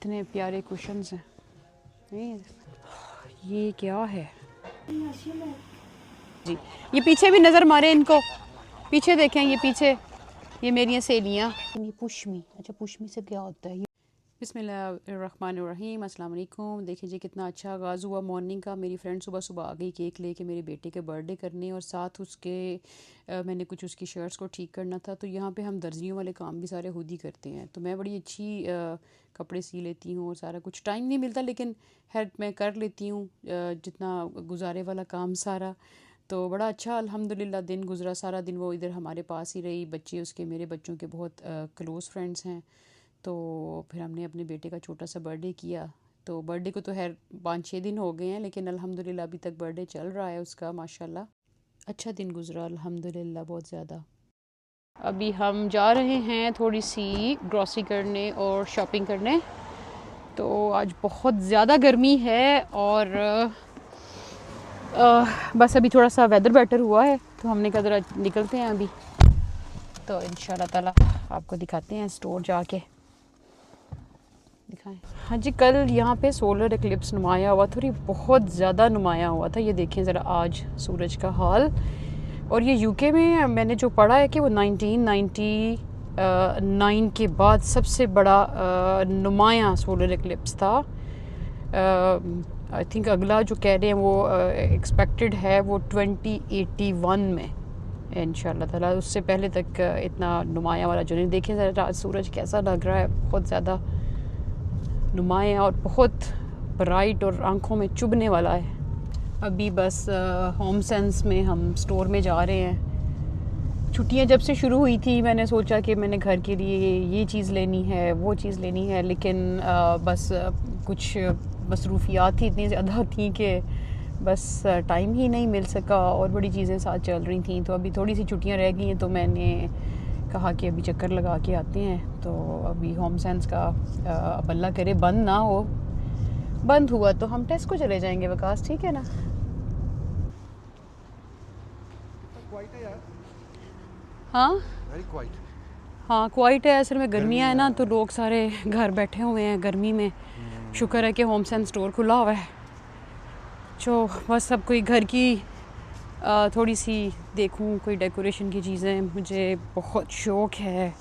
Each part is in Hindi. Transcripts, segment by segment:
इतने प्यारे कुशन्स हैं। नहीं, ये क्या है जी? ये पीछे भी नज़र मारे इनको, पीछे देखें, ये पीछे, ये मेरी सहेलियाँ। ये पुष्मी, अच्छा पुष्मी से क्या होता है? बिस्मिल्लाहिर्रहमानिर्रहीम, अस्सलाम वालेकुम। देखिए जी कितना अच्छा आगाज़ हुआ मॉर्निंग का। मेरी फ्रेंड सुबह सुबह आ गई केक लेके मेरे बेटे के बर्थडे करने, और साथ उसके मैंने कुछ उसकी शर्ट्स को ठीक करना था। तो यहाँ पे हम दर्जियों वाले काम भी सारे खुद ही करते हैं। तो मैं बड़ी अच्छी कपड़े सी लेती हूँ और सारा कुछ, टाइम नहीं मिलता लेकिन हेल्प मैं कर लेती हूँ जितना गुजारे वाला काम सारा। तो बड़ा अच्छा अल्हम्दुलिल्लाह दिन गुजरा। सारा दिन वो इधर हमारे पास ही रही, बच्चे उसके मेरे बच्चों के बहुत क्लोज़ फ्रेंड्स हैं। तो फिर हमने अपने बेटे का छोटा सा बर्थडे किया। तो बर्थडे को तो खैर 5-6 दिन हो गए हैं, लेकिन अल्हम्दुलिल्लाह अभी तक बर्थडे चल रहा है उसका, माशाल्लाह अच्छा दिन गुजरा अल्हम्दुलिल्लाह बहुत ज़्यादा। अभी हम जा रहे हैं थोड़ी सी ग्रॉसरी करने और शॉपिंग करने। तो आज बहुत ज़्यादा गर्मी है और बस अभी थोड़ा सा वेदर बेटर हुआ है तो हमने कहा ज़रा निकलते हैं अभी। तो इंशाल्लाह ताला आपको दिखाते हैं स्टोर जाके, दिखाएं। हाँ जी, कल यहाँ पे सोलर एक्लिप्स नुमाया हुआ था, बहुत ज़्यादा नुमाया हुआ था। ये देखें ज़रा आज सूरज का हाल। और ये यूके में मैंने जो पढ़ा है कि वो 1999 के बाद सबसे बड़ा नुमाया सोलर एक्लिप्स था। आई थिंक अगला जो कह रहे हैं वो एक्सपेक्टेड है वो 2081 में इंशाल्लाह ताला। उससे पहले तक इतना नुमाया वाला जो नहीं। देखें ज़रा आज सूरज कैसा लग रहा है, बहुत ज़्यादा नुमाया और बहुत ब्राइट और आंखों में चुभने वाला है। अभी बस होम सेंस में हम स्टोर में जा रहे हैं। छुट्टियां जब से शुरू हुई थी मैंने सोचा कि मैंने घर के लिए ये चीज़ लेनी है, वो चीज़ लेनी है, लेकिन बस कुछ मसरूफियात ही इतनी ज़्यादा थी कि बस टाइम ही नहीं मिल सका और बड़ी चीज़ें साथ चल रही थी। तो अभी थोड़ी सी छुट्टियां रह गई हैं तो मैंने कहा कि अभी चक्कर लगा के आते हैं। तो अभी होम सेंस का अब अल्लाह करे बंद ना हो, बंद हुआ तो हम टेस्ट को चले जाएंगे वकास, ठीक है ना? हाँ हाँ क्वाइट है असल में, गर्मियाँ है ना तो लोग सारे घर बैठे हुए हैं गर्मी में। शुक्र है कि होम सेंस स्टोर खुला हुआ है। जो बस सब कोई घर की थोड़ी सी देखूं कोई डेकोरेशन की चीज़ें, मुझे बहुत शौक़ है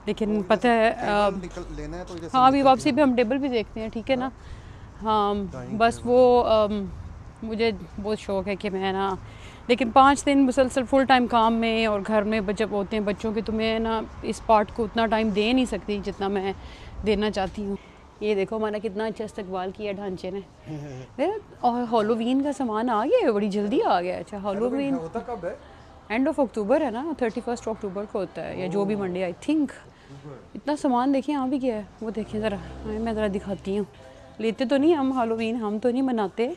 लेकिन पता है लेना है तो हाँ अभी वापसी पे हम टेबल भी देखते हैं, ठीक है ना? हाँ बस वो मुझे बहुत शौक़ है कि मैं ना, लेकिन 5 दिन मुसलसल फुल टाइम काम में और घर में जब होते हैं बच्चों के तो मैं ना इस पार्ट को उतना टाइम दे नहीं सकती जितना मैं देना चाहती हूँ। ये देखो हमारा कितना अच्छा इस्तकबाल किया ढांचे ने। और हॉलोवीन का सामान आ गया है, बड़ी जल्दी आ गया। अच्छा हॉलोवीन होता कब है? एंड ऑफ अक्टूबर है ना, 31 अक्टूबर को होता है या जो भी मंडे आई थिंक। इतना सामान देखिए यहाँ भी क्या है वो देखें ज़रा, मैं ज़रा दिखाती हूँ। लेते तो नहीं हम हॉलोवीन, हम तो नहीं मनाते,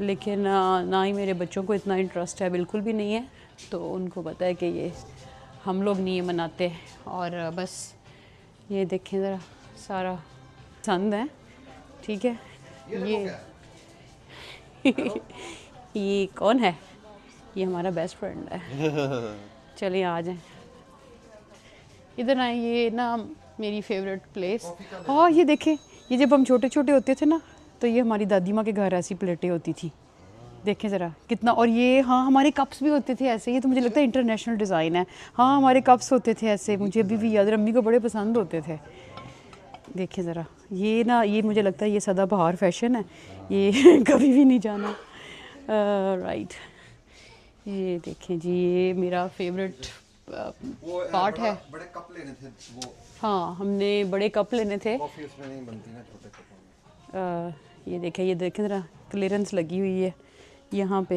लेकिन ना ही मेरे बच्चों को इतना इंटरेस्ट है, बिल्कुल भी नहीं है। तो उनको पता है कि ये हम लोग नहीं मनाते। और बस ये देखें ज़रा सारा पसंद है, ठीक है। ये कौन है? ये हमारा बेस्ट फ्रेंड है। चलिए आ जाएं, इधर आए। ये ना मेरी फेवरेट प्लेस। हाँ ये देखें, ये जब हम छोटे छोटे होते थे ना तो ये हमारी दादी माँ के घर ऐसी प्लेटें होती थी, देखें ज़रा कितना। और ये हाँ हमारे कप्स भी होते थे ऐसे, ये तो मुझे लगता है इंटरनेशनल डिज़ाइन है। हाँ हमारे कप्स होते थे ऐसे, मुझे अभी भी याद है, अम्मी को बड़े पसंद होते थे। देखें ज़रा ये ना, ये मुझे लगता है ये सदाबहार फैशन है, ये कभी भी नहीं जाना। राइट, ये देखें जी, ये मेरा फेवरेट पार्ट है। बड़े कप लेने थे वो। हाँ हमने बड़े कप लेने थे। कॉफी उसमें नहीं बनती ना छोटे कपों में। ये देखें ज़रा क्लियरेंस लगी हुई है यहाँ पे।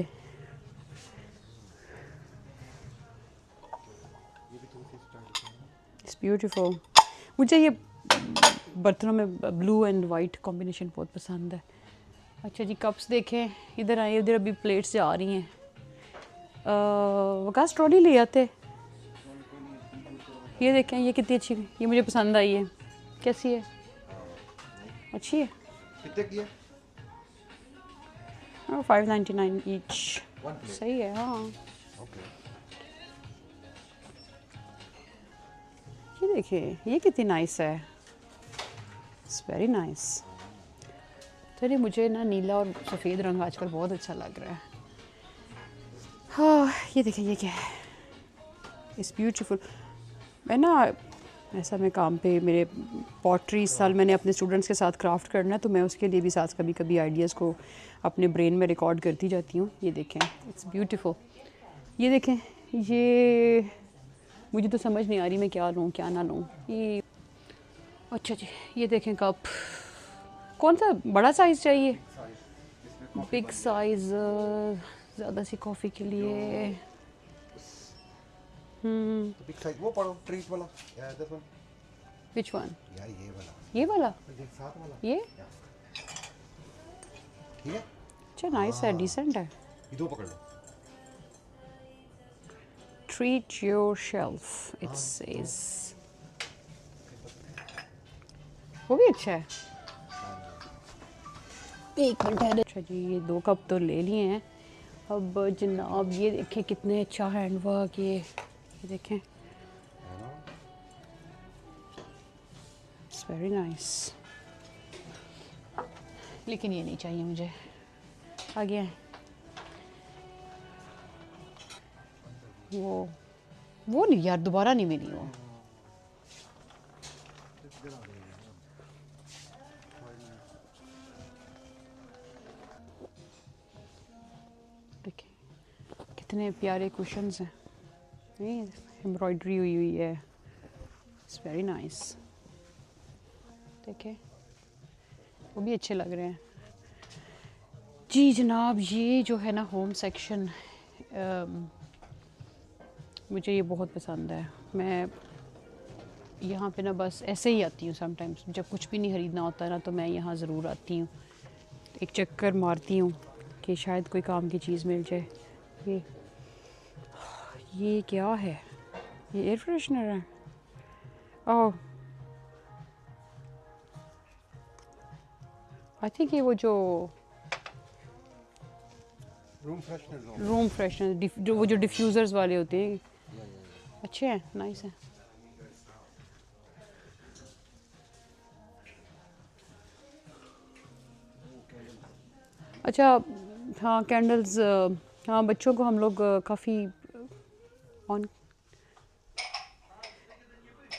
It's beautiful. मुझे ये बर्तनों में ब्लू एंड वाइट कॉम्बिनेशन बहुत पसंद है। अच्छा जी कप्स देखें, इधर आए, इधर अभी प्लेट्स जा रही हैं। वकास ट्रॉली ले आते। ये देखें ये कितनी अच्छी, ये मुझे पसंद आई है। कैसी है? अच्छी है। कितने की है? 599 ईच। सही है हाँ। ये देखिए ये कितनी नाइस है। It's very nice. चलिए मुझे ना नीला और सफ़ेद रंग आजकल बहुत अच्छा लग रहा है। हाँ ये देखिए ये क्या है, इट्स ब्यूटीफुल। मैं ना ऐसा मैं काम पे मेरे पॉटरी इस साल मैंने अपने स्टूडेंट्स के साथ क्राफ्ट करना है, तो मैं उसके लिए भी साथ कभी कभी आइडियाज़ को अपने ब्रेन में रिकॉर्ड करती जाती हूँ। ये देखें इट्स ब्यूटीफुल। ये देखें, ये मुझे तो समझ नहीं आ रही मैं क्या लूँ क्या ना लूँ। ये अच्छा जी, ये देखें कप, कौन सा बड़ा साइज़ चाहिए? बिग साइज़ ज़्यादा सी कॉफ़ी के लिए। बिग साइज वो पढ़ो, ट्रीट वाला या दिस वन। Which one? यार ये वाला, ये वाला? ये साथ वाला, ये ठीक है। अच्छा नाइस है, डिसेंट है। ये दो पकड़ लो। Treat yourself it says. वो भी अच्छा है। एक मिनट है। अच्छा जी, ये 2 कप तो ले लिए हैं। अब जनाब ये देखें कितने अच्छा हैंड वर्क, ये देखें इट्स वेरी नाइस। लेकिन ये नहीं चाहिए मुझे। आ गया है वो नहीं यार, दोबारा नहीं मिली वो। देखिए कितने प्यारे कुशन्स हैं, एम्ब्रॉयडरी हुई हुई है, इट्स वेरी नाइस। देखें वो भी अच्छे लग रहे हैं जी जनाब। ये जो है ना होम सेक्शन, मुझे ये बहुत पसंद है। मैं यहाँ पे ना बस ऐसे ही आती हूँ समटाइम्स, जब कुछ भी नहीं ख़रीदना होता ना तो मैं यहाँ ज़रूर आती हूँ, एक चक्कर मारती हूँ कि शायद कोई काम की चीज़ मिल जाए। ये क्या है? ये एयर फ्रेशनर है। ओह आई थिंक ये वो जो रूम फ्रेशनर वो जो डिफ्यूज़र्स वाले होते हैं, अच्छे हैं, नाइस हैं। अच्छा हाँ कैंडल्स, हाँ बच्चों को हम लोग काफ़ी ऑन,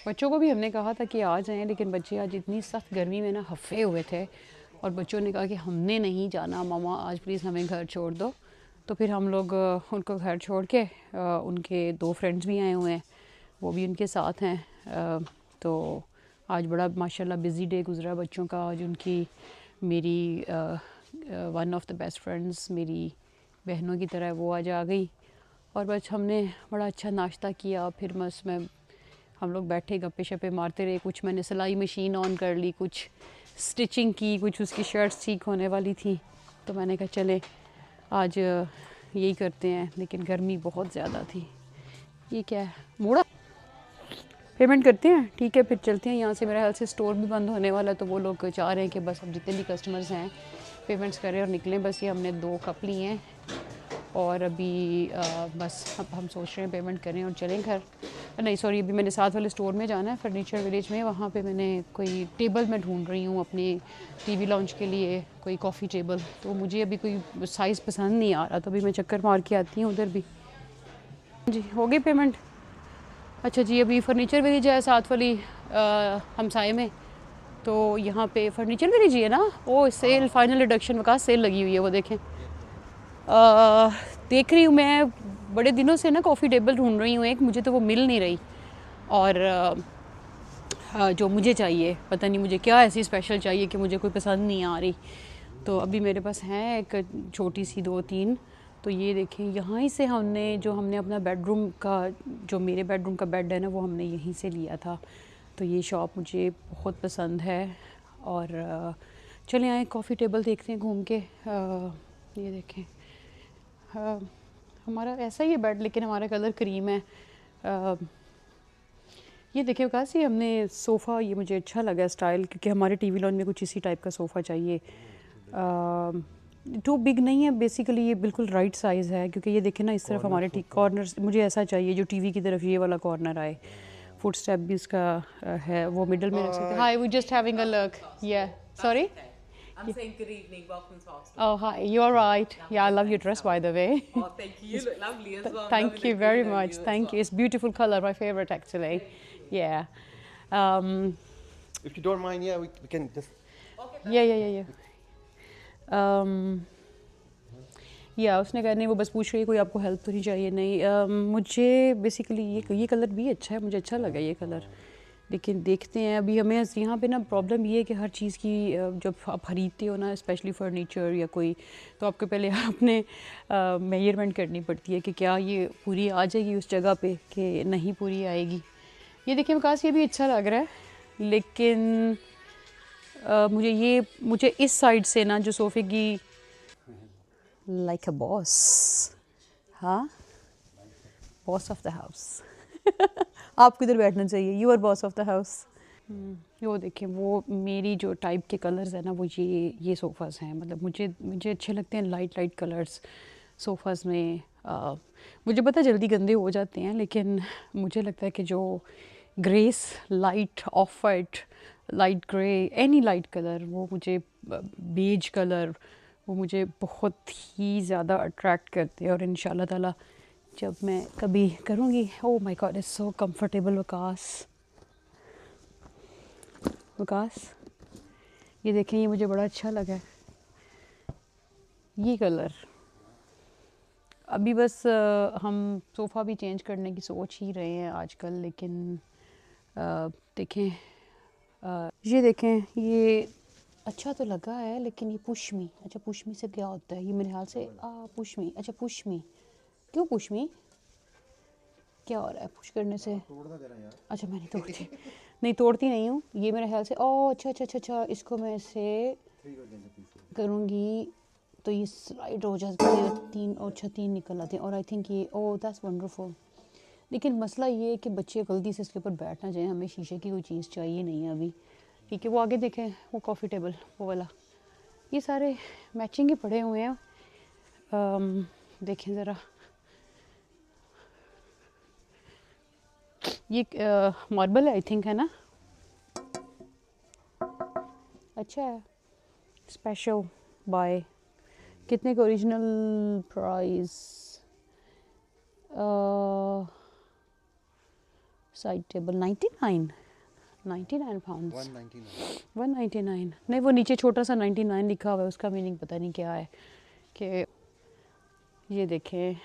बच्चों को भी हमने कहा था कि आ जाएं, लेकिन बच्चे आज इतनी सख्त गर्मी में ना हफ़े हुए थे और बच्चों ने कहा कि हमने नहीं जाना मामा, आज प्लीज़ हमें घर छोड़ दो। तो फिर हम लोग उनको घर छोड़ के, उनके 2 फ्रेंड्स भी आए हुए हैं, वो भी उनके साथ हैं। तो आज बड़ा माशाल्लाह बिज़ी डे गुज़रा बच्चों का। आज उनकी मेरी one of the best friends, मेरी बहनों की तरह वो आज आ गई और बस हमने बड़ा अच्छा नाश्ता किया। फिर बस हम लोग बैठे गप्पे शप्पे मारते रहे। कुछ मैंने सिलाई मशीन ऑन कर ली, कुछ स्टिचिंग की, कुछ उसकी शर्ट्स ठीक होने वाली थी, तो मैंने कहा चले आज यही करते हैं, लेकिन गर्मी बहुत ज़्यादा थी। ये क्या है, मोड़ा पेमेंट करते हैं, ठीक है फिर चलते हैं यहाँ से। मेरे ख्याल से स्टोर भी बंद होने वाला है, तो वो लोग चाह रहे हैं कि बस अब जितने भी कस्टमर्स हैं पेमेंट्स करें और निकलें। बस ये हमने 2 कप लिए हैं और अभी बस अब हम सोच रहे हैं पेमेंट करें और चलें घर। नहीं सॉरी, अभी मैंने साथ वाले स्टोर में जाना है, फर्नीचर विलेज में। वहाँ पे मैंने कोई टेबल मैं ढूंढ रही हूँ अपने टीवी लॉन्च के लिए, कोई कॉफ़ी टेबल। तो मुझे अभी कोई साइज़ पसंद नहीं आ रहा, तो अभी मैं चक्कर मार के आती हूँ उधर भी। जी हो गई पेमेंट। अच्छा जी, अभी फर्नीचर विलेज है साथ वाली हमसाए में, तो यहाँ पे फर्नीचर विलेज ही है ना, वो सेल फाइनल रिडक्शन का सेल लगी हुई है, वो देखें। देख रही हूँ मैं बड़े दिनों से ना कॉफ़ी टेबल ढूंढ रही हूँ एक, मुझे तो वो मिल नहीं रही। और जो मुझे चाहिए, पता नहीं मुझे क्या ऐसी स्पेशल चाहिए कि मुझे कोई पसंद नहीं आ रही। तो अभी मेरे पास हैं एक छोटी सी 2-3। तो ये देखें, यहाँ ही से हमने अपना बेडरूम का, जो मेरे बेडरूम का बेड है ना, वो हमने यहीं से लिया था। तो ये शॉप मुझे बहुत पसंद है। और चले आए कॉफ़ी टेबल देखते हैं घूम के। ये देखें, हमारा ऐसा ही है बेड, लेकिन हमारा कलर क्रीम है। ये देखिए कासी, हमने सोफ़ा, ये मुझे अच्छा लगा स्टाइल, क्योंकि हमारे टीवी लॉन में कुछ इसी टाइप का सोफ़ा चाहिए। टू बिग नहीं है बेसिकली, ये बिल्कुल राइट साइज़ है, क्योंकि ये देखें ना इस तरफ हमारे ठीक कॉर्नर, मुझे ऐसा चाहिए जो टीवी की तरफ ये वाला कॉर्नर आए। फुट स्टेप भी इसका है, वो मिडल में रख सकते हैं। Hi, we just having a look, yeah sorry, I'm saying good evening, welcome to Hostel. oh hi, you're right, yeah, I love your dress by the way. Oh, thank you. You look lovely as well. I'm Thank loving you the very green on much, you as thank well. you, it's beautiful color, my favorite actually. Yeah, If you don't mind, yeah, we can just. yeah. या उसने कहा नहीं, वो बस पूछ रही है कोई आपको हेल्प तो नहीं चाहिए। नहीं, मुझे बेसिकली ये कलर भी अच्छा है, मुझे अच्छा लगा ये कलर, लेकिन देखते हैं अभी। हमें यहाँ पे ना प्रॉब्लम ये है कि हर चीज़ की जब आप खरीदते हो ना, स्पेशली फर्नीचर या कोई, तो आपको पहले अपने मेजरमेंट करनी पड़ती है कि क्या ये पूरी आ जाएगी उस जगह पे कि नहीं पूरी आएगी। ये देखिए विकास, ये भी अच्छा लग रहा है, लेकिन मुझे इस साइड से ना जो सोफ़े की लाइक अ बॉस, हाँ, बॉस ऑफ द हाउस आपको इधर बैठना चाहिए, you are boss of the house. वो देखें, वो मेरी जो टाइप के कलर्स है ना, वो ये सोफ़ाज़ हैं। मतलब मुझे अच्छे लगते हैं लाइट कलर्स सोफ़ाज़ में। मुझे पता जल्दी गंदे हो जाते हैं, लेकिन मुझे लगता है कि जो grace, light of white, light grey, any light colour, वो मुझे, बेज कलर, वो मुझे बहुत ही ज़्यादा अट्रैक्ट करते हैं। और इंशाल्लाह ताला जब मैं कभी करूँगी, oh my god it's so comfortable. Vikas ये देखें, ये मुझे बड़ा अच्छा लगा है ये कलर। अभी बस हम सोफ़ा भी चेंज करने की सोच ही रहे हैं आजकल, लेकिन देखें, ये देखें, ये अच्छा तो लगा है, लेकिन ये पुशमी, अच्छा पुशमी से क्या होता है? ये मेरे ख्याल से पुशमी, अच्छा पुशमी, क्यों पुशमी, क्या हो रहा है पुश करने से? अच्छा मैं नहीं तोड़ती नहीं तोड़ती नहीं हूँ ये, मेरे ख्याल से। ओह अच्छा, इसको मैं ऐसे करूँगी तो ये स्लाइड हो जाती है, तीन निकल आते हैं। और आई थिंक ये, ओह दैट्स वंडरफुल। लेकिन मसला ये है कि बच्चे गलती से इसके ऊपर बैठ ना जाए, हमें शीशे की कोई चीज़ चाहिए नहीं है अभी। ठीक है, वो आगे देखें, वो कॉफ़ी टेबल, वो वाला, ये सारे मैचिंग ही पड़े हुए हैं। देखें ज़रा, ये मार्बल है आई थिंक, है ना? अच्छा है, स्पेशल बाय, कितने का original price? Side table 99 pounds, 199। नहीं, वो नीचे छोटा सा 99 लिखा हुआ है, उसका मीनिंग पता नहीं क्या है। कि ये देखें,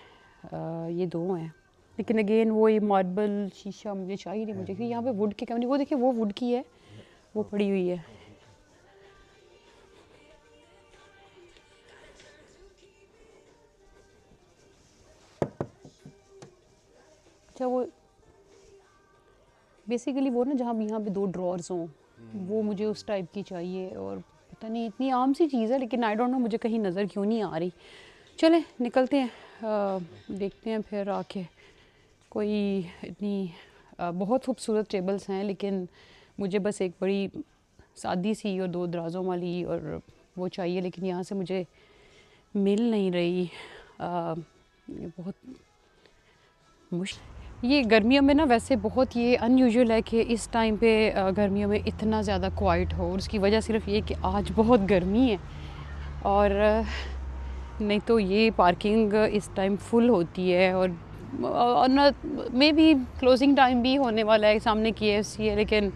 ये दो हैं, लेकिन अगेन वो ये मार्बल शीशा मुझे चाहिए नहीं, मुझे क्योंकि यहाँ पे वुड की कमी। वो देखिए, वो वुड की है, वो पड़ी हुई है। अच्छा, वो बेसिकली वो ना जहाँ यहाँ पे दो ड्रॉर्स हों, वो मुझे उस टाइप की चाहिए। और पता नहीं, इतनी आम सी चीज़ है, लेकिन आई डोंट नो मुझे कहीं नज़र क्यों नहीं आ रही। चले निकलते हैं, देखते हैं फिर आके। कोई इतनी बहुत खूबसूरत टेबल्स हैं, लेकिन मुझे बस एक बड़ी सादी सी और दो दराज़ों वाली और वो चाहिए, लेकिन यहाँ से मुझे मिल नहीं रही। ये बहुत मुश्किल। ये गर्मियों में ना वैसे बहुत ये अनयूजुअल है कि इस टाइम पे गर्मियों में इतना ज़्यादा क्वाइट हो, और उसकी वजह सिर्फ ये कि आज बहुत गर्मी है। और नहीं तो ये पार्किंग इस टाइम फुल होती है। और ना मे बी क्लोजिंग टाइम भी होने वाला है, सामने KFC है। लेकिन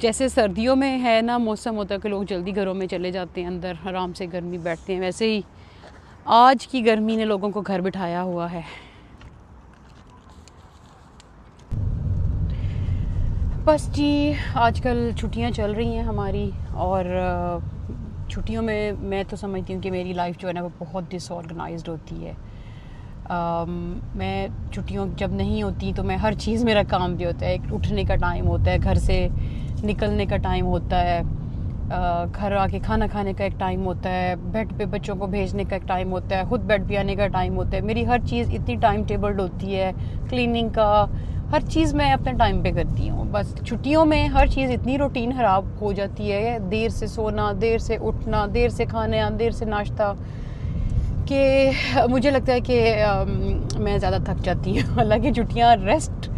जैसे सर्दियों में है ना मौसम होता है कि लोग जल्दी घरों में चले जाते हैं, अंदर आराम से गर्मी बैठते हैं, वैसे ही आज की गर्मी ने लोगों को घर बिठाया हुआ है। बस जी, आजकल छुट्टियां चल रही हैं हमारी, और छुट्टियों में मैं तो समझती हूँ कि मेरी लाइफ जो है ना वो बहुत डिसऑर्गेनाइज्ड होती है। मैं छुट्टियों जब नहीं होती तो मैं हर चीज़, मेरा काम भी होता है, एक उठने का टाइम होता है, घर से निकलने का टाइम होता है, घर आके खाना खाने का एक टाइम होता है, बेड पे बच्चों को भेजने का एक टाइम होता है, खुद बेड पे आने का टाइम होता है। मेरी हर चीज़ इतनी टाइम टेबल्ड होती है, क्लीनिंग का हर चीज़ मैं अपने टाइम पे करती हूँ। बस छुट्टियों में हर चीज़ इतनी रूटीन ख़राब हो जाती है, देर से सोना, देर से उठना, देर से खाना, देर से नाश्ता, कि मुझे लगता है कि मैं ज़्यादा थक जाती हूँ। हालांकि छुट्टियाँ रेस्ट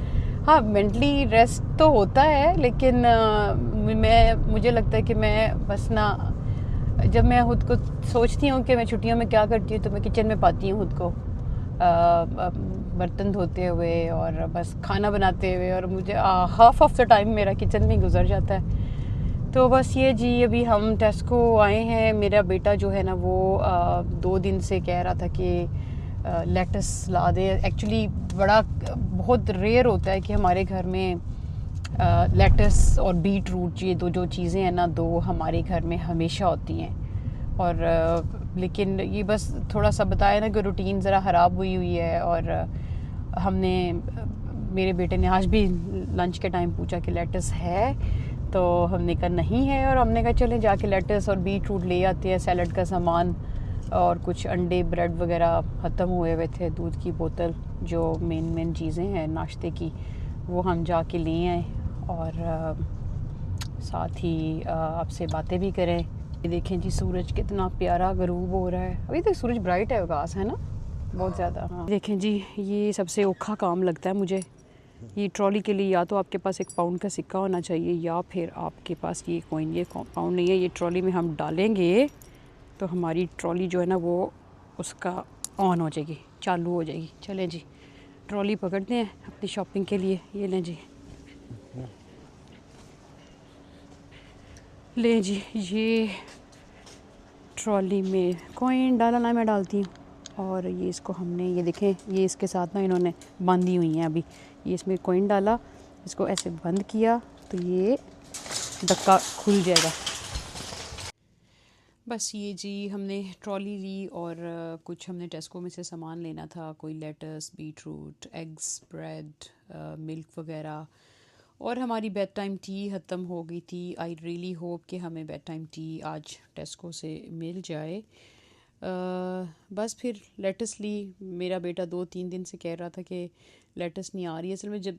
हाँ, मेंटली रेस्ट तो होता है, लेकिन मुझे लगता है कि मैं बस ना, जब मैं खुद को सोचती हूँ कि मैं छुट्टियों में क्या करती हूँ, तो मैं किचन में पाती हूँ खुद को बर्तन धोते हुए और बस खाना बनाते हुए, और मुझे हाफ ऑफ द टाइम मेरा किचन में गुजर जाता है। तो बस ये जी, अभी हम टेस्को आए हैं। मेरा बेटा जो है ना वो 2 दिन से कह रहा था कि लेटस ला दे। एक्चुअली बहुत रेयर होता है कि हमारे घर में लेटस और बीट रूट, ये जो चीज़ें हैं ना, दो हमारे घर में हमेशा होती हैं। और लेकिन ये बस थोड़ा सा बताया ना कि रूटीन ज़रा ख़राब हुई है। और हमने मेरे बेटे ने आज भी लंच के टाइम पूछा कि लेटस है, तो हमने कहा नहीं है। और हमने कहा चलें जाके लेटस और बीट रूट ले आते हैं, सैलड का सामान और कुछ अंडे ब्रेड वगैरह ख़त्म हुए थे, दूध की बोतल, जो मेन चीज़ें हैं नाश्ते की, वो हम जाके ले आए। और साथ ही आपसे बातें भी करें। ये देखें जी, सूरज कितना प्यारा गरूब हो रहा है। अभी तक सूरज ब्राइट है, आकाश है ना बहुत ज़्यादा। हाँ, देखें जी, ये सबसे औखा काम लगता है मुझे ये ट्रॉली के लिए। या तो आपके पास 1 पाउंड का सिक्का होना चाहिए, या फिर आपके पास ये कॉइन। ये पाउंड नहीं है, ये ट्रॉली में हम डालेंगे तो हमारी ट्रॉली जो है ना वो उसका ऑन हो जाएगी, चालू हो जाएगी। चलें जी, ट्रॉली पकड़ते हैं अपनी शॉपिंग के लिए। ये लें जी, ले जी, ये ट्रॉली में कॉइन डाला ना, मैं डालती हूँ। और ये इसको हमने, ये देखें, ये इसके साथ ना इन्होंने बांधी हुई हैं अभी। ये इसमें कॉइन डाला, इसको ऐसे बंद किया तो ये धक्का खुल जाएगा। बस ये जी, हमने ट्रॉली ली और कुछ हमने टेस्को में से सामान लेना था, कोई lettuce, beetroot, eggs, bread, milk वगैरह। और हमारी बेड टाइम टी ख़त्म हो गई थी। आई रियली होप कि हमें बेड टाइम टी आज टेस्को से मिल जाए। बस फिर लेटस ली। मेरा बेटा 2-3 दिन से कह रहा था कि लेटस नहीं आ रही है। असल में जब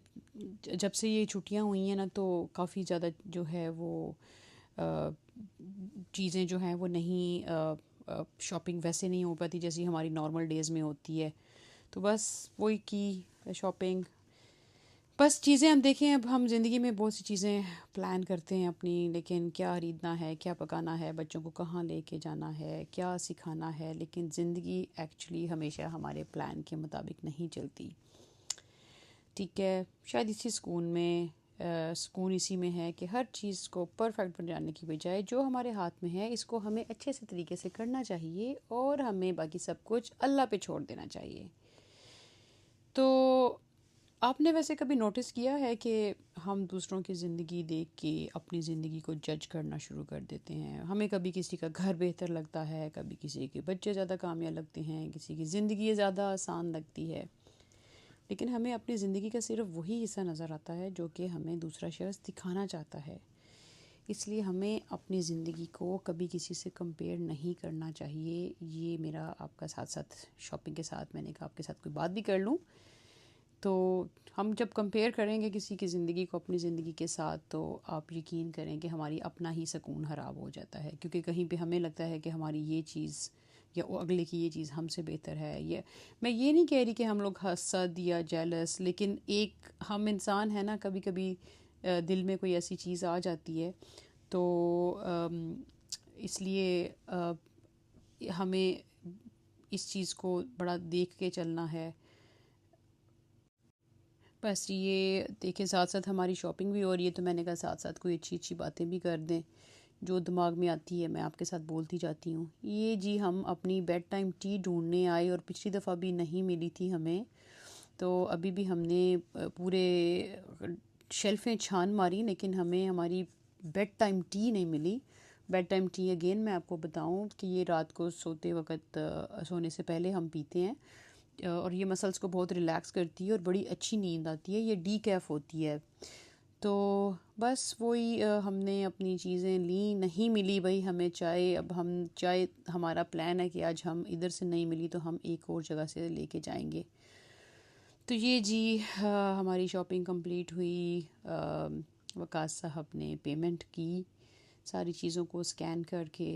जब से ये छुट्टियां हुई हैं ना, तो काफ़ी ज़्यादा जो है वो चीज़ें जो हैं वो नहीं, शॉपिंग वैसे नहीं हो पाती जैसी हमारी नॉर्मल डेज़ में होती है। तो बस वही की शॉपिंग। बस चीज़ें हम देखें, अब हम ज़िंदगी में बहुत सी चीज़ें प्लान करते हैं अपनी, लेकिन क्या ख़रीदना है, क्या पकाना है, बच्चों को कहाँ लेके जाना है, क्या सिखाना है, लेकिन ज़िंदगी एक्चुअली हमेशा हमारे प्लान के मुताबिक नहीं चलती। ठीक है, शायद इसी सुकून इसी में है कि हर चीज़ को परफेक्ट बनाने की बजाय जो हमारे हाथ में है इसको हमें अच्छे से तरीके से करना चाहिए, और हमें बाकी सब कुछ अल्लाह पे छोड़ देना चाहिए। तो आपने वैसे कभी नोटिस किया है कि हम दूसरों की ज़िंदगी देख के अपनी ज़िंदगी को जज करना शुरू कर देते हैं? हमें कभी किसी का घर बेहतर लगता है, कभी किसी के बच्चे ज़्यादा कामयाब लगते हैं, किसी की ज़िंदगी ज़्यादा आसान लगती है, लेकिन हमें अपनी ज़िंदगी का सिर्फ वही हिस्सा नज़र आता है जो कि हमें दूसरा शख्स दिखाना चाहता है। इसलिए हमें अपनी ज़िंदगी को कभी किसी से कंपेयर नहीं करना चाहिए। ये मेरा आपका साथ साथ शॉपिंग के साथ मैंने कहा आपके साथ कोई बात भी कर लूँ। तो हम जब कंपेयर करेंगे किसी की ज़िंदगी को अपनी ज़िंदगी के साथ, तो आप यकीन करें कि हमारी अपना ही सुकून ख़राब हो जाता है, क्योंकि कहीं पे हमें लगता है कि हमारी ये चीज़ या वो अगले की ये चीज़ हमसे बेहतर है। ये मैं ये नहीं कह रही कि हम लोग हसद या जेलस, लेकिन एक हम इंसान है ना, कभी कभी दिल में कोई ऐसी चीज़ आ जाती है। तो इसलिए हमें इस चीज़ को बड़ा देख के चलना है। बस ये देखें, साथ साथ हमारी शॉपिंग भी हो रही है, तो मैंने कहा साथ साथ कोई अच्छी अच्छी बातें भी कर दें जो दिमाग में आती है, मैं आपके साथ बोलती जाती हूँ। ये जी, हम अपनी बेड टाइम टी ढूंढने आए और पिछली दफ़ा भी नहीं मिली थी हमें। तो अभी भी हमने पूरे शेल्फ़ें छान मारी, लेकिन हमें हमारी बेड टाइम टी नहीं मिली। बेड टाइम टी अगेन मैं आपको बताऊं कि ये रात को सोते वक्त, सोने से पहले हम पीते हैं, और ये मसल्स को बहुत रिलैक्स करती है और बड़ी अच्छी नींद आती है। ये डीकैफ़ होती है। तो बस वही हमने अपनी चीज़ें ली, नहीं मिली भाई हमें चाय। अब हम चाय, हमारा प्लान है कि आज हम इधर से नहीं मिली तो हम एक और जगह से लेके जाएंगे। तो ये जी, हमारी शॉपिंग कंप्लीट हुई। वकास साहब ने पेमेंट की सारी चीज़ों को स्कैन करके।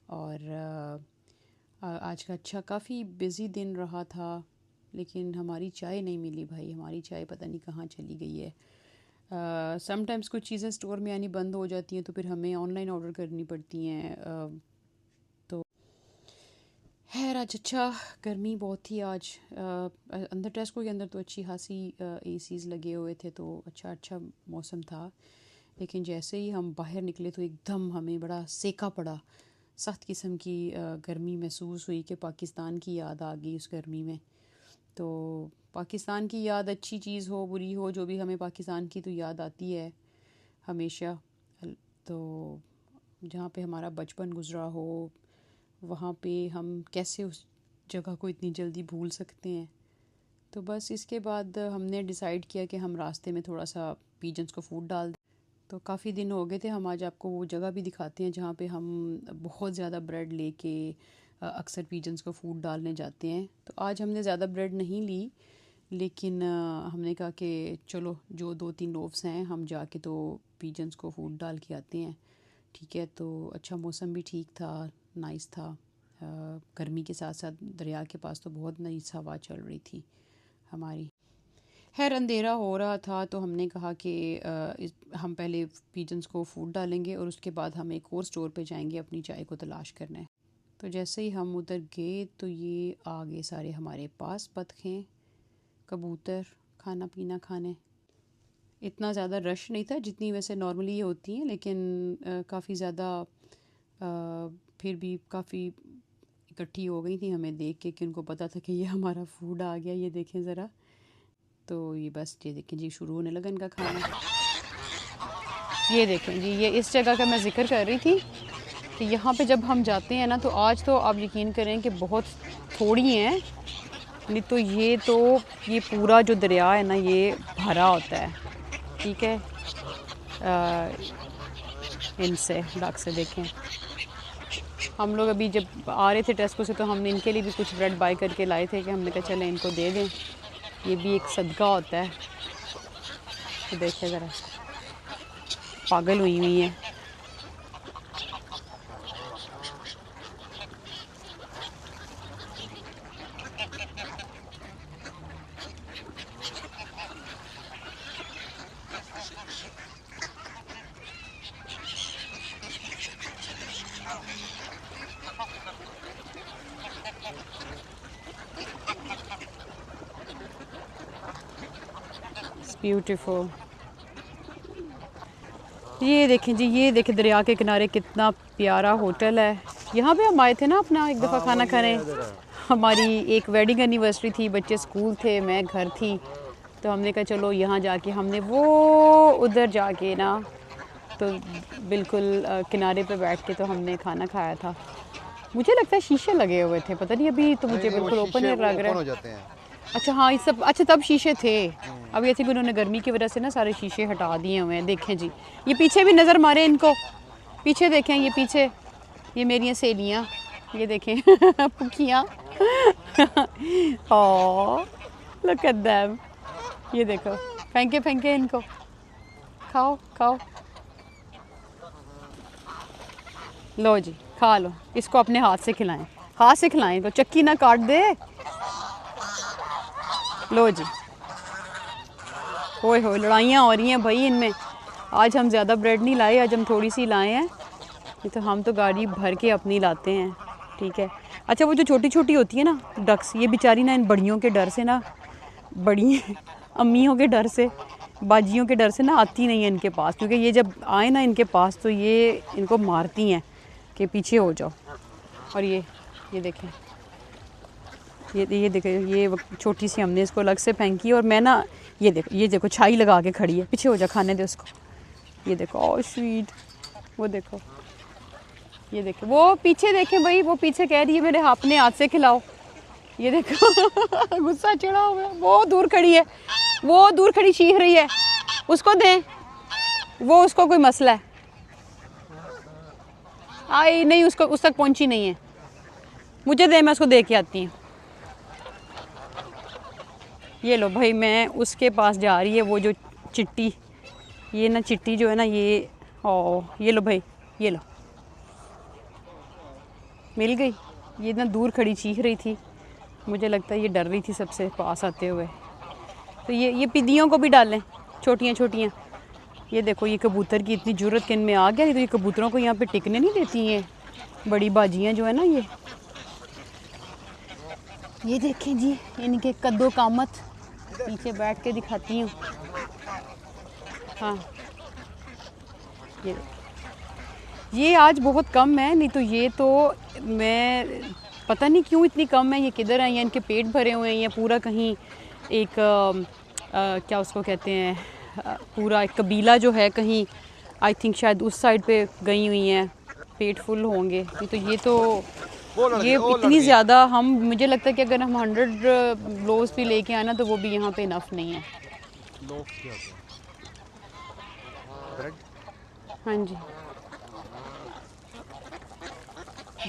और आज का अच्छा काफ़ी बिज़ी दिन रहा था। लेकिन हमारी चाय नहीं मिली भाई, हमारी चाय पता नहीं कहाँ चली गई है। समटाइम्स कुछ चीज़ें स्टोर में आनी बंद हो जाती हैं तो फिर हमें ऑनलाइन ऑर्डर करनी पड़ती हैं। तो खैर आज अच्छा गर्मी बहुत थी आज। अंदर टेस्को के अंदर तो अच्छी खासी एसीज़ लगे हुए थे तो अच्छा मौसम था, लेकिन जैसे ही हम बाहर निकले तो एकदम हमें बड़ा सेका पड़ा, सख्त किस्म की गर्मी महसूस हुई कि पाकिस्तान की याद आ गई उस गर्मी में। तो पाकिस्तान की याद अच्छी चीज़ हो बुरी हो, जो भी हमें पाकिस्तान की तो याद आती है हमेशा। तो जहाँ पे हमारा बचपन गुज़रा हो वहाँ पे हम कैसे उस जगह को इतनी जल्दी भूल सकते हैं। तो बस इसके बाद हमने डिसाइड किया कि हम रास्ते में थोड़ा सा पीजन्स को फूड डाल दें। तो काफ़ी दिन हो गए थे, हम आज आपको वो जगह भी दिखाते हैं जहाँ पे हम बहुत ज़्यादा ब्रेड लेके अक्सर पीजन्स को फूड डालने जाते हैं। तो आज हमने ज़्यादा ब्रेड नहीं ली, लेकिन हमने कहा कि चलो जो 2-3 लोव्स हैं हम जाके तो पीजन्स को फूड डाल के आते हैं। ठीक है, तो अच्छा मौसम भी ठीक था, नाइस था। गर्मी के साथ साथ दरिया के पास तो बहुत नाइस हवा चल रही थी हमारी। खैर अंधेरा हो रहा था तो हमने कहा कि हम पहले पीजन्स को फूड डालेंगे और उसके बाद हम एक और स्टोर पे जाएंगे अपनी चाय को तलाश करने। तो जैसे ही हम उधर गए तो ये आ गए सारे हमारे पास, बतखें कबूतर खाना पीना खाने। इतना ज़्यादा रश नहीं था जितनी वैसे नॉर्मली ये होती हैं, लेकिन काफ़ी ज़्यादा फिर भी काफ़ी इकट्ठी हो गई थी हमें देख के कि उनको पता था कि ये हमारा फूड आ गया। ये देखें ज़रा, तो ये बस ये देखें जी शुरू होने लगा इनका खाना। ये देखें जी, ये इस जगह का मैं ज़िक्र कर रही थी कि यहाँ पे जब हम जाते हैं ना तो आज तो आप यकीन करें कि बहुत थोड़ी हैं, नहीं तो ये पूरा जो दरिया है ना ये भरा होता है। ठीक है, इनसे डक से देखें। हम लोग अभी जब आ रहे थे टेस्को से तो हमने इनके लिए भी कुछ ब्रेड बाय करके लाए थे कि हमने कहा चले इनको दे दें, ये भी एक सदका होता है। तो देखें ज़रा, पागल हुई हुई है। ब्यूटीफुल। ये देखें जी, ये देखें दरिया के किनारे कितना प्यारा होटल है। यहाँ पे हम आए थे ना अपना एक दफ़ा खाना खाने। हमारी एक वेडिंग एनिवर्सरी थी, बच्चे स्कूल थे, मैं घर थी, तो हमने कहा चलो यहाँ जाके हमने वो उधर जाके ना तो बिल्कुल किनारे पे बैठ के तो हमने खाना खाया था। मुझे लगता है शीशे लगे हुए थे, पता नहीं अभी तो मुझे बिल्कुल ओपन एयर लग रहा है। अच्छा हाँ, ये सब अच्छा तब शीशे थे। अब ऐसे भी उन्होंने गर्मी की वजह से ना सारे शीशे हटा दिए हुए हैं। देखें जी, ये पीछे भी नज़र मारे इनको, पीछे देखें, ये पीछे ये मेरी सहेलियाँ, ये देखें पुखियाँ ओह लुक एट देम। ये देखो, फेंके फेंके इनको, खाओ खाओ, लो जी खा लो। इसको अपने हाथ से खिलाएं, हाथ से खिलाएं इनको, चक्की ना काट दे। लो जी, ओए हो लड़ाइयाँ हो रही हैं भाई इनमें। आज हम ज़्यादा ब्रेड नहीं लाए, आज हम थोड़ी सी लाए हैं, नहीं तो हम तो गाड़ी भर के अपनी लाते हैं। ठीक है, अच्छा वो जो छोटी छोटी होती है ना डक्स, ये बेचारी ना इन बड़ियों के डर से ना, बड़ी अम्मियों के डर से, बाजियों के डर से ना आती नहीं है इनके पास, क्योंकि ये जब आए ना इनके पास तो ये इनको मारती हैं कि पीछे हो जाओ। और ये देखें, ये देखें, ये छोटी सी हमने इसको अलग से फेंकी और मैं ना ये देखो छाई लगा के खड़ी है, पीछे हो जा, खाने दे उसको। ये देखो ओ स्वीट, वो देखो, ये देखो वो पीछे देखें भाई, वो पीछे कह रही है मेरे अपने हाथ से खिलाओ। ये देखो गुस्सा चढ़ा हुआ है, वो दूर खड़ी है, वो दूर खड़ी चीख रही है, उसको दें, वो उसको कोई मसला है। आई नहीं, उसको उस तक पहुंची नहीं है, मुझे दे, मैं उसको दे के आती हूँ। ये लो भाई, मैं उसके पास जा रही है, वो जो चिट्टी, ये ना चिट्टी जो है ना ये, ओ ये लो भाई, ये लो, मिल गई। ये ना दूर खड़ी चीख रही थी मुझे लगता है ये डर रही थी सबसे पास आते हुए। तो ये पिदियों को भी डालें, छोटियाँ छोटियाँ। ये देखो ये कबूतर की इतनी जुर्रत कि इनमें आ गया, नहीं तो ये कबूतरों को यहाँ पे टिकने नहीं देती हैं बड़ी बाजियाँ जो है ना। ये देखें जी इनके कद्दो कामत, पीछे बैठ के दिखाती हूँ। हाँ ये आज बहुत कम है, नहीं तो ये तो मैं पता नहीं क्यों इतनी कम है। ये किधर हैं, या इनके पेट भरे हुए हैं, या पूरा कहीं एक क्या उसको कहते हैं, पूरा एक कबीला जो है कहीं, आई थिंक शायद उस साइड पे गई हुई हैं, पेट फुल होंगे। ये इतनी ज़्यादा हम, मुझे लगता है कि अगर हम 100 लोव्स भी लेके आए ना तो वो भी यहाँ पे इनफ नहीं है। हाँ जी,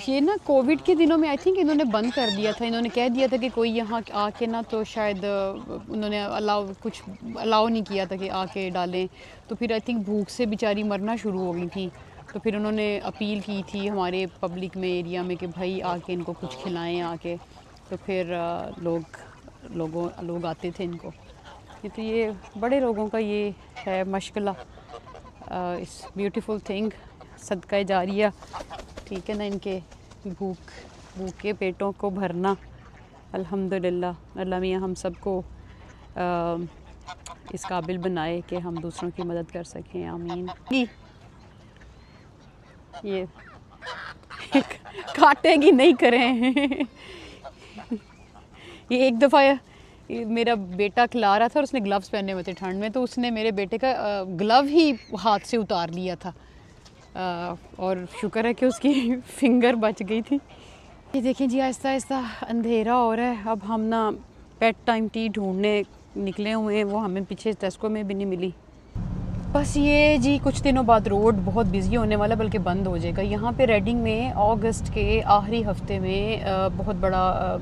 ये ना कोविड के दिनों में आई थिंक इन्होंने बंद कर दिया था। इन्होंने कह दिया था कि कोई यहाँ आके ना, तो शायद उन्होंने अलाउ नहीं किया था कि आके डालें। तो फिर आई थिंक भूख से बेचारी मरना शुरू हो गई थी। तो फिर उन्होंने अपील की थी हमारे पब्लिक में, एरिया में, कि भाई आके इनको कुछ खिलाएं आके। तो फिर लोग आते थे इनको। तो ये बड़े लोगों का ये है मशगला, इस ब्यूटीफुल थिंग, सदका जारिया, ठीक है ना, इनके भूखे पेटों को भरना। अल्हम्दुलिल्लाह, अल्लाह मियाँ हम सबको इस काबिल बनाए कि हम दूसरों की मदद कर सकें, आमीन। ये काटेगी नहीं करें। ये एक दफ़ा मेरा बेटा खिला रहा था और उसने ग्लव्स पहने हुए थे ठंड में, तो उसने मेरे बेटे का ग्लव ही हाथ से उतार लिया था। और शुक्र है कि उसकी फिंगर बच गई थी। ये देखें जी आहिस्ता आहिस्ता अंधेरा हो रहा है। अब हम ना बेड टाइम टी ढूंढने निकले हुए हैं, वो हमें पीछे टेस्को में भी नहीं मिली। बस ये जी कुछ दिनों बाद रोड बहुत बिजी होने वाला, बल्कि बंद हो जाएगा। यहाँ पे रेडिंग में अगस्त के आखिरी हफ्ते में बहुत बड़ा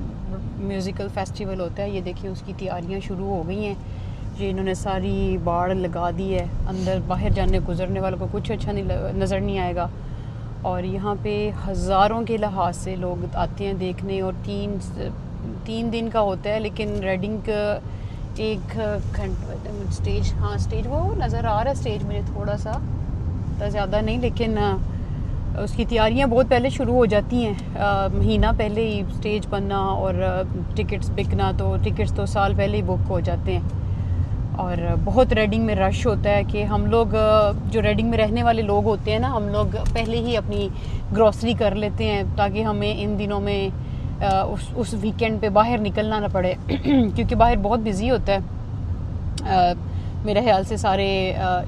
म्यूज़िकल फेस्टिवल होता है। ये देखिए उसकी तैयारियाँ शुरू हो गई हैं। ये इन्होंने सारी बाड़ लगा दी है, अंदर बाहर जाने गुजरने वालों को कुछ अच्छा नहीं नज़र नहीं आएगा। और यहाँ पे हज़ारों के लिहाज से लोग आते हैं देखने, और तीन दिन का होता है। लेकिन रेडिंग एक घंटे स्टेज, हाँ स्टेज वो नज़र आ रहा है, स्टेज मुझे थोड़ा सा ज़्यादा नहीं, लेकिन उसकी तैयारियाँ बहुत पहले शुरू हो जाती हैं। महीना पहले ही स्टेज बनना और टिकट्स बिकना, तो टिकट्स तो साल पहले ही बुक हो जाते हैं। और बहुत रेडिंग में रश होता है कि हम लोग जो रेडिंग में रहने वाले लोग होते हैं ना, हम लोग पहले ही अपनी ग्रॉसरी कर लेते हैं ताकि हमें इन दिनों में उस वीकेंड पे बाहर निकलना ना पड़े। क्योंकि बाहर बहुत बिज़ी होता है। मेरे ख्याल से सारे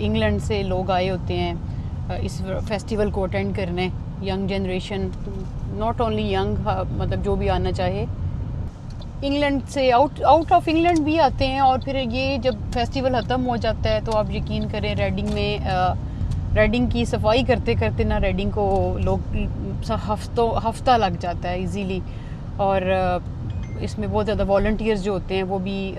इंग्लैंड से लोग आए होते हैं इस फेस्टिवल को अटेंड करने। Young generation, not only young, मतलब जो भी आना चाहे। इंग्लैंड से आउट ऑफ इंग्लैंड भी आते हैं। और फिर ये जब फेस्टिवल ख़त्म हो जाता है तो आप यकीन करें रेडिंग में रेडिंग की सफाई करते करते ना रेडिंग को लोग हफ्ता लग जाता है इजीली। और इसमें बहुत ज़्यादा वॉलंटियर्स जो होते हैं वो भी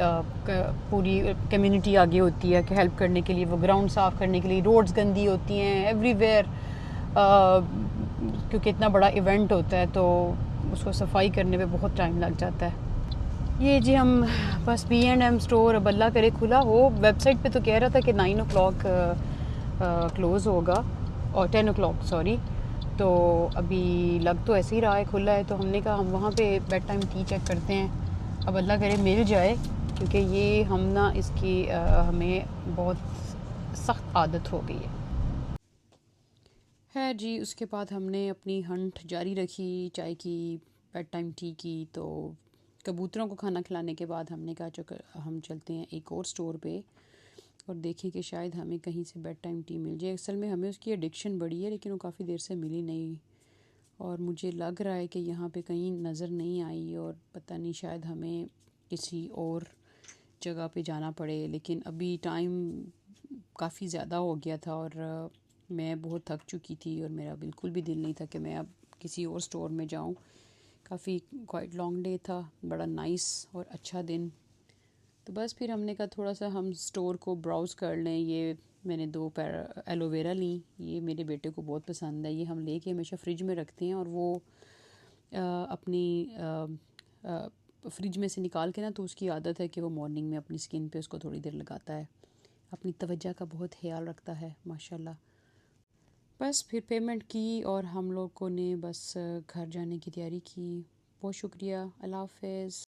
पूरी कम्युनिटी आगे होती है कि हेल्प करने के लिए। वो ग्राउंड साफ़ करने के लिए, रोड्स गंदी होती हैं एवरीवेयर, क्योंकि इतना बड़ा इवेंट होता है तो उसको सफाई करने में बहुत टाइम लग जाता है। ये जी हम बस B&M स्टोर अब अल्लाह करे खुला हो। वेबसाइट पे तो कह रहा था कि 9 o'clock क्लोज़ होगा, और 10 o'clock सॉरी। तो अभी लग तो ऐसे ही रहा है खुला है, तो हमने कहा हम वहाँ पे बेड टाइम टी चेक करते हैं। अब अल्लाह करे मिल जाए, क्योंकि ये हम ना इसकी हमें बहुत सख्त आदत हो गई है जी। उसके बाद हमने अपनी हंट जारी रखी चाय की, बेड टाइम टी की। तो कबूतरों को खाना खिलाने के बाद हमने कहा चलो हम चलते हैं एक और स्टोर पे और देखें कि शायद हमें कहीं से बेड टाइम टी मिल जाए। असल में हमें उसकी एडिक्शन बड़ी है, लेकिन वो काफ़ी देर से मिली नहीं, और मुझे लग रहा है कि यहाँ पे कहीं नज़र नहीं आई, और पता नहीं शायद हमें किसी और जगह पे जाना पड़े। लेकिन अभी टाइम काफ़ी ज़्यादा हो गया था और मैं बहुत थक चुकी थी, और मेरा बिल्कुल भी दिल नहीं था कि मैं अब किसी और स्टोर में जाऊँ। काफ़ी क्वाइट लॉन्ग डे था, बड़ा नाइस और अच्छा दिन। तो बस फिर हमने कहा थोड़ा सा हम स्टोर को ब्राउज़ कर लें। ये मैंने 2 एलोवेरा ली, ये मेरे बेटे को बहुत पसंद है। ये हम लेके हमेशा फ्रिज में रखते हैं, और वो अपनी फ्रिज में से निकाल के ना, तो उसकी आदत है कि वो मॉर्निंग में अपनी स्किन पे उसको थोड़ी देर लगाता है। अपनी तवज्जो का बहुत ख्याल रखता है माशाल्लाह। बस फिर पेमेंट की और हम लोगों ने बस घर जाने की तैयारी की। बहुत शुक्रिया। अल्लाह हाफ़िज़।